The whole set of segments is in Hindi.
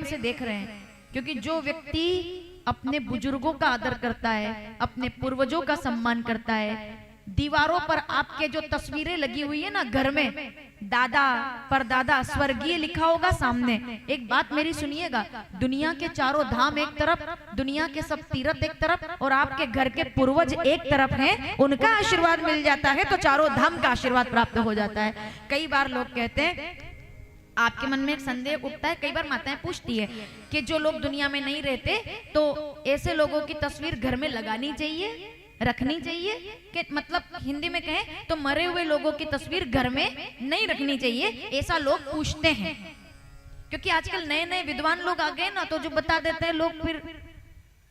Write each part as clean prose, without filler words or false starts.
से देख रहे हैं, क्योंकि जो व्यक्ति अपने बुजुर्गों का आदर करता है, अपने पूर्वजों का सम्मान करता है, दीवारों पर आपके जो तस्वीरें लगी हुई है ना घर में, दादा परदादा स्वर्गीय लिखा होगा सामने। एक बात मेरी सुनिएगा, दुनिया के चारों धाम एक तरफ, दुनिया के सब तीर्थ एक तरफ, और आपके घर के पूर्वज एक तरफ हैं, उनका आशीर्वाद मिल जाता है तो चारों धाम का आशीर्वाद प्राप्त हो जाता है। कई बार लोग कहते हैं, आपके मन में एक संदेह उठता है, कई बार माताएं पूछती है कि जो लोग दुनिया में नहीं रहते तो ऐसे लोगों की तस्वीर घर में लगानी चाहिए, रखनी चाहिए, कि मतलब हिंदी में कहें तो मरे हुए लोगों की तस्वीर घर में नहीं रखनी चाहिए, ऐसा लोग पूछते हैं। क्योंकि आजकल नए नए विद्वान लोग आ गए ना, तो जो बता देते हैं लोग फिर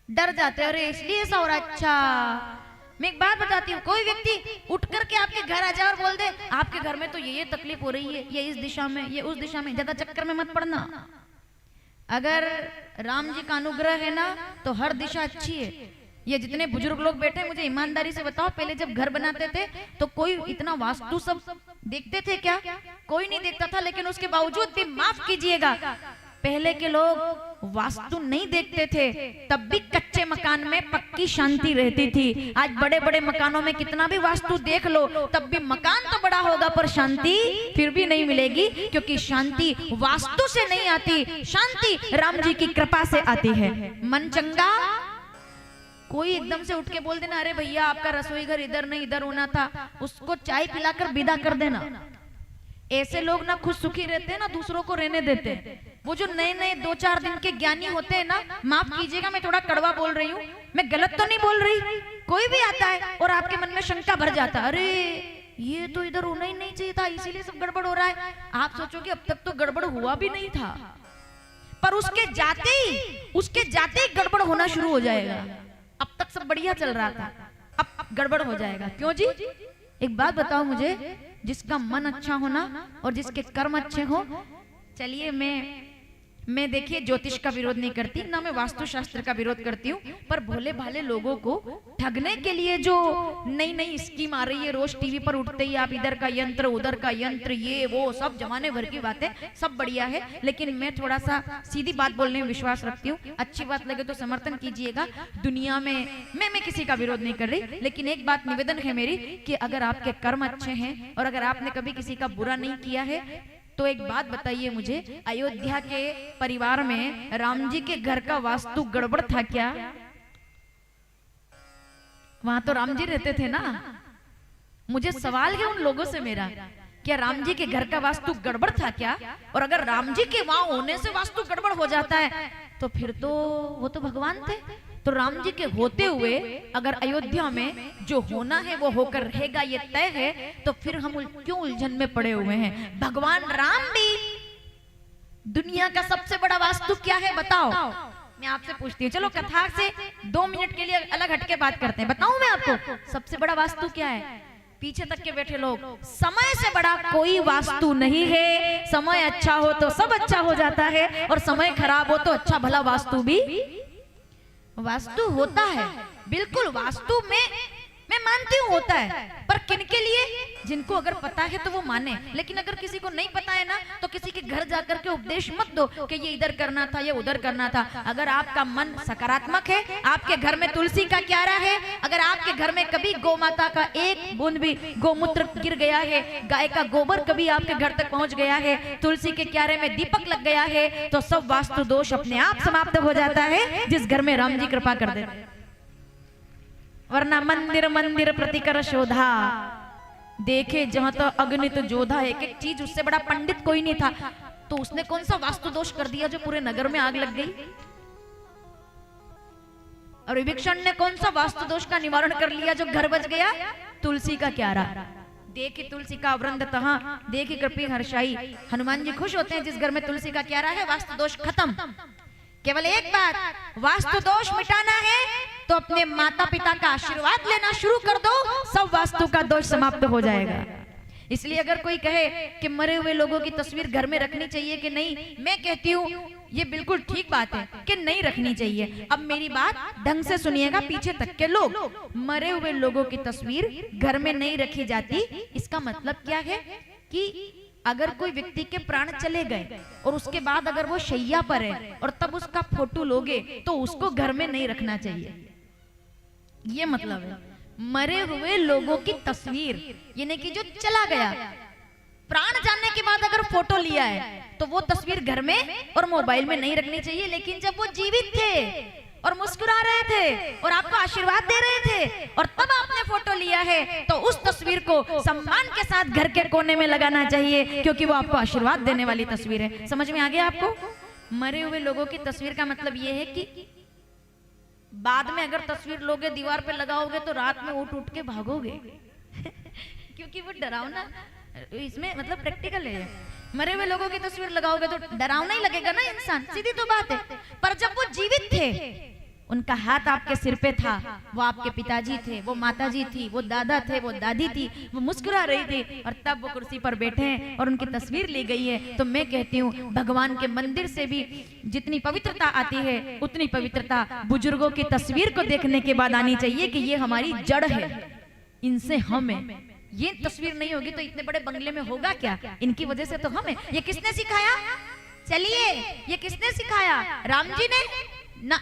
डर जाते हैं, अरे इसलिए ऐसा हो रहा है। अच्छा मैं एक बात बताती हूँ, कोई व्यक्ति उठ करके आपके घर आ जाए और बोल दे आपके घर में तो ये तकलीफ हो रही है, ये इस दिशा में, ये उस दिशा में, ज्यादा चक्कर में मत पड़ना। अगर राम जी का अनुग्रह है ना तो हर दिशा अच्छी है। ये जितने बुजुर्ग लोग बैठे हैं, मुझे ईमानदारी से बताओ, पहले जब घर बनाते थे तो कोई इतना वास्तु सब देखते थे क्या? कोई नहीं देखता था, लेकिन उसके बावजूद भी माफ कीजिएगा, पहले के लोग वास्तु नहीं देखते थे, तब भी कच्चे मकान में पक्की शांति रहती थी। आज बड़े बड़े मकानों में कितना भी वास्तु देख लो, तब भी मकान तो बड़ा होगा पर शांति फिर भी नहीं मिलेगी, क्योंकि शांति वास्तु से नहीं आती, शांति राम जी की कृपा से आती है। मन चंगा, कोई एकदम से उठ के बोल देना अरे भैया आपका रसोई घर इधर नहीं इधर होना था, उसको चाय पिलाकर विदा कर देना। ऐसे लोग ना खुद सुखी रहते हैं ना दूसरों को रहने देते हैं। वो जो नए नए 2-4 दिन के ज्ञानी होते हैं ना, माफ कीजिएगा मैं थोड़ा कड़वा बोल रही हूँ, मैं गलत तो नहीं बोल रही, कोई भी आता है और आपके मन में शंका भर जाता है, अरे ये तो इधर होना ही नहीं चाहिए था, इसीलिए सब गड़बड़ हो रहा है। आप सोचोगे अब तक तो गड़बड़ हुआ भी नहीं था, पर उसके जाते ही गड़बड़ होना शुरू हो जाएगा। अब तक सब बढ़िया चल रहा था, अब गड़बड़ हो जाएगा। क्यों जी? एक बात बताओ मुझे, जिसका मन अच्छा होना और जिसके कर्म अच्छे हो, चलिए मैं देखिए ज्योतिष का विरोध नहीं करती, ना मैं वास्तु शास्त्र का विरोध करती हूँ, पर भोले भाले लोगों को ठगने के लिए जो नई नई स्कीम आ रही है, रोज टीवी पर उठते ही आप इधर का यंत्र उधर का यंत्र, ये वो सब जमाने भर की बातें, सब बढ़िया है, लेकिन मैं थोड़ा सा सीधी बात बोलने में विश्वास रखती हूँ। अच्छी बात लगे तो समर्थन कीजिएगा। दुनिया में मैं किसी का विरोध नहीं कर रही, लेकिन एक बात निवेदन है मेरी कि अगर आपके कर्म अच्छे हैं और अगर आपने कभी किसी का बुरा नहीं किया है, तो एक बात बताइए मुझे, अयोध्या के परिवार में राम जी के घर का वास्तु गड़बड़ था क्या? वहां तो राम जी रहते थे ना। मुझे सवाल है उन लोगों से मेरा, क्या राम जी के घर का वास्तु गड़बड़ था क्या? और अगर राम जी के वहां होने से वास्तु गड़बड़ हो जाता है तो फिर तो वो तो भगवान थे, तो राम जी के होते हुए अगर अयोध्या में जो होना है वो होकर रहेगा ये तय है, तो फिर हम क्यों उलझन में पड़े हुए हैं? भगवान राम भी, दुनिया का सबसे बड़ा वास्तु क्या है बताओ? मैं आपसे पूछती हूँ, चलो कथा से 2 मिनट के लिए अलग हटके बात करते हैं। बताऊं मैं आपको सबसे बड़ा वास्तु क्या है? पीछे तक के बैठे लोग, समय से बड़ा कोई वास्तु नहीं है। समय अच्छा हो तो सब अच्छा हो जाता है, और समय खराब हो तो अच्छा भला वास्तु भी वास्तु होता है। बिल्कुल वास्तु में मैं मानती हूँ होता है, पर किनके लिए? जिनको अगर पता है तो वो माने, लेकिन अगर किसी को नहीं पता है ना, तो किसी के घर जाकर के उपदेश मत दो कि ये इधर करना था, ये उधर करना था। अगर आपका मन सकारात्मक है, आपके घर में तुलसी का क्यारा है, अगर आपके घर में कभी गौ माता का एक बूंद भी गोमूत्र गिर गया है, गाय का गोबर कभी आपके घर तक पहुंच गया है, तुलसी के क्यारे में दीपक लग गया है, तो सब वास्तु दोष अपने आप समाप्त हो जाता है, जिस घर में राम जी कृपा कर दे। वरना मंदिर मंदिर प्रतिकर शोधा, देखे जहां तो अग्नित जोधा। एक एक चीज, उससे बड़ा पंडित कोई नहीं था, तो उसने कौन सा वास्तु दोष कर दिया जो पूरे नगर में आग लग गई? और विभीषण ने कौन सा वास्तु दोष का निवारण कर लिया जो घर बच गया? तुलसी का क्यारा। देखी तुलसी का वृंद तहां, देखी कृपी हर्षाई। हनुमान जी खुश होते हैं जिस घर में तुलसी का क्यारा है, वास्तु दोष खत्म। केवल एक बात, वास्तु दोष मिटाना है तो अपने माता पिता का आशीर्वाद लेना शुरू कर दो, सब वास्तु का दोष समाप्त हो जाएगा। इसलिए अगर कोई कहे कि मरे हुए लोगों की तस्वीर घर में रखनी चाहिए कि नहीं, मैं कहती हूँ ये बिल्कुल ठीक बात है कि नहीं रखनी चाहिए। अब मेरी बात ढंग से सुनिएगा, पीछे तक के लोग, मरे हुए लोगों की तस्वीर घर में नहीं रखी जाती, इसका मतलब क्या है कि अगर कोई व्यक्ति के प्राण चले गए और उसके बाद अगर वो शैया पर है और तब उसका फोटो लोगे तो उसको घर में नहीं रखना चाहिए। ये मतलब है मरे हुए लोगों की तस्वीर, यानी कि जो चला गया, प्राण जाने के बाद अगर फोटो लिया है तो वो तस्वीर घर में और मोबाइल में नहीं रखनी चाहिए। लेकिन जब वो जीवित थे और मुस्कुरा रहे थे और आपको आशीर्वाद दे रहे थे और तब आपने फोटो लिया है तो उस तस्वीर को सम्मान के साथ घर के कोने में लगाना चाहिए, क्योंकि वो आपको आशीर्वाद देने वाली तस्वीर है। समझ में आ गया आपको? मरे हुए लोगों की तस्वीर का मतलब ये है कि बाद में अगर तस्वीर लोगे डीवार पे लगाओगे तो रात में उठ उठ के भागोगे क्योंकि वो डरावना, इसमें मतलब प्रैक्टिकल है। मरे हुए लोगों की तस्वीर लगाओगे तो डरावना ही लगेगा ना इंसान, सीधी तो बात है। पर जब वो जीवित थे, उनका हाथ आपके सिर पे था, वो आपके पिताजी थे, वो माताजी थी, वो दादा थे, वो दादी थी, वो मुस्कुरा रही थी और तब वो कुर्सी पर बैठे हैं और उनकी तस्वीर ली गई है, तो मैं कहती हूँ भगवान के मंदिर से भी जितनी पवित्रता आती है उतनी पवित्रता बुजुर्गों की तस्वीर को देखने के बाद आनी चाहिए कि ये हमारी जड़ है, इनसे हम है। ये तस्वीर नहीं होगी तो इतने बड़े बंगले में होगा क्या? इनकी वजह से तो हम है। ये किसने सिखाया? चलिए, ये किसने सिखाया? राम जी ने ना,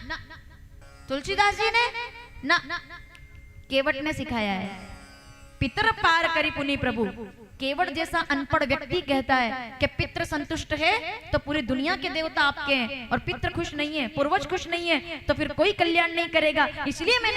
तुलसीदास जी ने ना, केवट ने सिखाया है। पितर पार करी पुनि प्रभु। केवट जैसा अनपढ़ व्यक्ति कहता है कि पितृ संतुष्ट है तो पूरी दुनिया के देवता आपके हैं, और पितृ खुश नहीं है, पूर्वज खुश नहीं है तो फिर कोई कल्याण नहीं करेगा। इसलिए मैंने